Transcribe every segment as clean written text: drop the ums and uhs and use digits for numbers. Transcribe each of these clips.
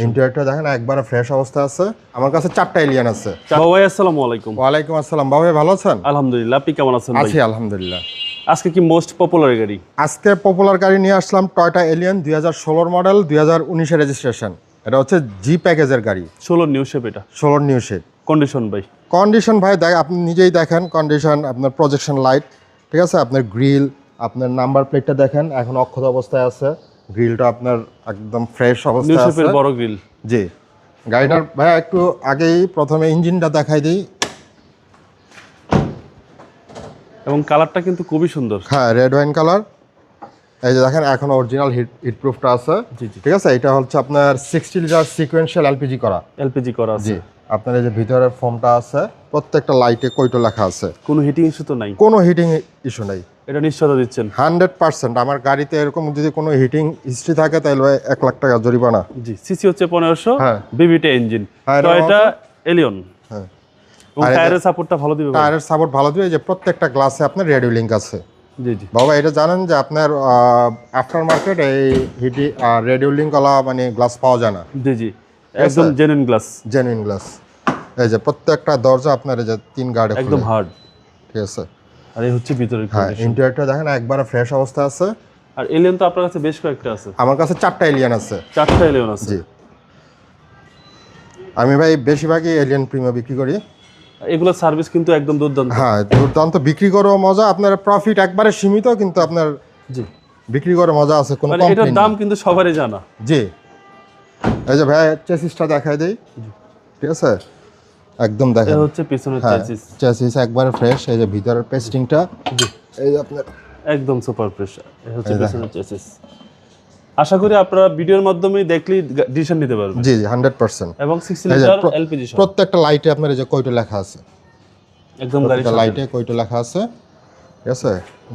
ইন্টেরিয়রটা দেখেন একবারে ফ্রেশ অবস্থা আছে। আমার কাছে 4টা এলিয়ান আছে। বাবু ভাই আসসালামু আলাইকুম। ওয়ালাইকুম আসসালাম। বাবু ভাই ভালো আছেন? আলহামদুলিল্লাহ, আপনি কেমন আছেন ভাই? আছি আলহামদুলিল্লাহ। আজকে কি মোস্ট পপুলার গাড়ি? আজকে পপুলার গাড়ি নিয়ে আসলাম টয়োটা এলিয়ান 2016 মডেল 2019 রেজিস্ট্রেশন। এটা হচ্ছে জি প্যাকেজের গাড়ি। 16 নিউ শেপ, এটা 16 নিউ শেপ। কন্ডিশন ভাই? কন্ডিশন ভাই দেখ, আপনি নিজেই দেখেন কন্ডিশন। আপনার প্রজেকশন লাইট ঠিক আছে, আপনার গ্রিল, আপনার নাম্বার প্লেটটা দেখেন এখন অক্ষত অবস্থায় আছে। গ্রিলটা আপনার একদম ফ্রেশ নিউ অবস্থায় আছে। শেপের বড় গ্রিল। জি। গাড়িটার ভাই একটু আগেই প্রথমে ইঞ্জিনটা দেখাই দিই। এবং কালারটা কিন্তু খুবই সুন্দর। হ্যাঁ, রেড ওয়াইন কালার। এই যে দেখেন এখন অরিজিনাল হিট প্রুফটা আছে। জি জি, ঠিক আছে, এটা হচ্ছে আপনার 60 লিটার সিকোয়েন্সিয়াল এলপিজি করা। এলপিজি করা আছে। জি। আপনার এই যে ভিতরের ফোমটা আছে, প্রত্যেকটা লাইটে কয়টো লেখা আছে। কোনো হিটিং ইস্যু তো নাই? কোনো হিটিং ইস্যু নাই। এটা নিশ্চয়তা দিচ্ছেন? 100%। আমার গাড়িতে এরকম যদি কোনো হিটিং হিস্ট্রি থাকে তাহলে 1 লাখ টাকা জরিমানা। জি। সিসি হচ্ছে 1500। হ্যাঁ। বিবিটা ইঞ্জিন। হ্যাঁ, তো এটা এলিয়ন। হ্যাঁ। এবং টায়ারের সাপোর্টটা ভালো দিবে? টায়ারের সাপোর্ট ভালো দিবে। এই যে প্রত্যেকটা গ্লাসে আপনার রেডিও লিঙ্ক আছে। জি জি। বাবা এটা জানেন যে আপনার আফটার মার্কেট এই হিটি রেডিও লিঙ্কওয়ালা মানে গ্লাস পাওয়া যায় না। জি জি, একদম জেনুইন গ্লাস। Genuine glass. এই যে প্রত্যেকটা দরজা আপনার এই যে 3 গার্ডে একদম হার্ড। ঠিক আছে। আর এই হচ্ছে ভিতরের হ্যাঁ, কন্ডিশন। ইন্টেরিয়রটা দেখেন একবারে ফ্রেশ অবস্থা আছে। আর এলিয়ন তো আপনার কাছে বেশ কয়েকটা আছে? আমার কাছে 4টা এলিয়ান আছে। 4টা এলিয়ন আছে? জি। আমি ভাই বেশিরভাগই এলিয়ান প্রিমিয়াম বিক্রি করি। এগুলো সার্ভিস কিন্তু একদম দুর্দান্ত। হ্যাঁ, দুর্দান্ত। বিক্রি করেও মজা, আপনার প্রফিট একবারে সীমিত, কিন্তু আপনার জি, বিক্রি করে মজা আছে, কোনো মানে এটার কমপ্লেইন দাম নেই। কিন্তু সবারই জানা। জি। এই যে ভাই চেসিসটা দেখাই দেই। ঠিক আছে, একদম দেখেন। এটা হচ্ছে পিছনের হ্যাঁ, চেসিস। চেসিস একবারে ফ্রেশ। এই যে ভিতরের পেস্টিংটা। জি, এই যে আপনার একদম সুপার ফ্রেশ। এটা হচ্ছে পিছনের চেসিস। আশা করি আপনারা ভিডিওর মাধ্যমে দেখলেই ডিসিশন নিতে পারবেন। জি জি, 100%। এবং 60 লিটার এলপিজি সহ প্রত্যেকটা লাইটে আপনার এই যে কয়টো লেখা আছে। একদম গাড়ির সাথে। লাইটে কয়টো লেখা আছে। ঠিক আছে,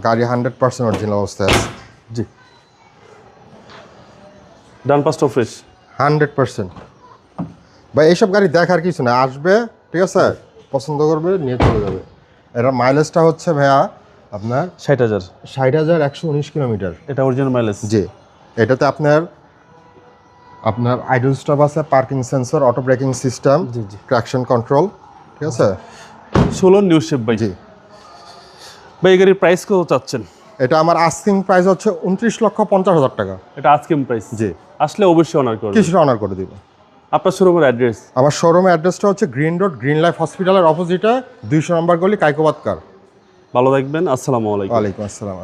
গাড়ি 100% অরিজিনাল অবস্থায় আছে। জি। ডান পাশটা ফ্রেশ 100%। ভাই এইসব গাড়ি দেখার কিছু না, আসবে ঠিক আছে, পছন্দ করবে, নিয়ে চলে যাবে। এটার মাইলেজটা হচ্ছে ভাইয়া আপনার 60,000। 60,119 কিলোমিটার। এটা অরিজিনাল মাইলেজ? জি। এটাতে আপনার আইডল স্টপ আছে, parking sensor, auto braking system, জি জি, ট্র্যাকশন কন্ট্রোল। ঠিক আছে। 16 নিউ শেপ ভাই। জি। ভাই এই গাড়ির প্রাইস কত চাচ্ছেন? এটা আমার আস্কিং প্রাইস হচ্ছে 29,50,000 টাকা। এটা আজকে প্রাইস? জি। আসলে অবশ্যই অনার করবেন। কিছুটা অনার করে দিব। আপনার শোরুমের অ্যাড্রেস? আমার শোরুমের অ্যাড্রেসটা হচ্ছে গ্রিন রোড, গ্রিন লাইফ হসপিটালের অপোজিটে 200 নম্বর গলি, কাইকোবাদ কার। ভালো থাকবেন। আসসালামু আলাইকুম। ওয়ালাইকুম আসসালাম।